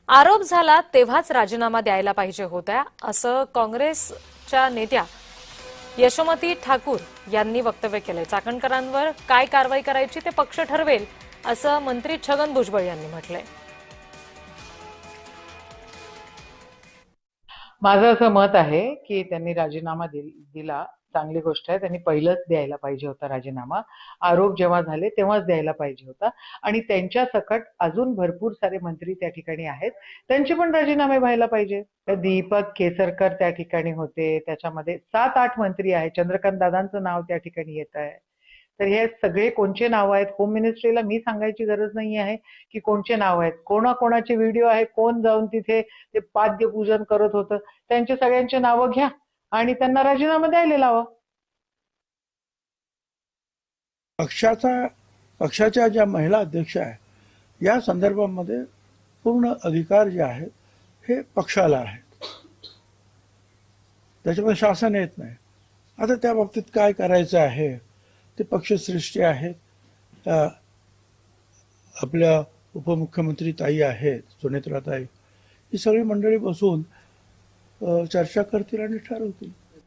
आरोप झाला तेव्हाच राजीनामा द्यायला पाहिजे होता, असं काँग्रेसच्या नेत्या यशोमती ठाकूर यांनी वक्तव्य केलंय। चाकणकरांवर काय कारवाई करायची ते पक्ष ठरवेल, असं मंत्री छगन भुजबळ यांनी म्हटलंय। माझं असं मत आहे की त्यांनी राजीनामा दिला, चांगली गोष्ट आहे। त्यांनी पहिलंच द्यायला पाहिजे होता राजीनामा। आरोप जेव्हा झाले तेव्हाच द्यायला पाहिजे होता आणि त्यांच्या सकट अजून भरपूर सारे मंत्री त्या ठिकाणी आहेत, त्यांचे पण राजीनामे व्हायला पाहिजे। दीपक केसरकर त्या ठिकाणी होते, त्याच्यामध्ये 7-8 मंत्री आहेत, चंद्रकांत दादांचं नाव त्या ठिकाणी येत आहे। तर हे सगळे कोणचे नाव आहेत, होम मिनिस्ट्रीला मी सांगायची गरज नाही आहे की कोणचे नाव आहेत, कोणाकोणाचे व्हिडिओ आहे, कोण जाऊन तिथे ते पाद्यपूजन करत होतं, त्यांचे सगळ्यांचे नावं घ्या आणि त्यांना राजीनामा द्यायला लावा। पक्षाच्या ज्या महिला अध्यक्ष आहेत या संदर्भामध्ये पूर्ण अधिकार जे आहेत हे पक्षाला आहेत, त्याच्यामध्ये शासन येत नाही। आता त्या बाबतीत काय करायचं आहे ते पक्षश्रेष्ठी आहेत, आपल्या उपमुख्यमंत्री ताई आहेत, सुनेत्रा ताई, ही सगळी मंडळी बसून चर्चा करतील आणि ठरवतील।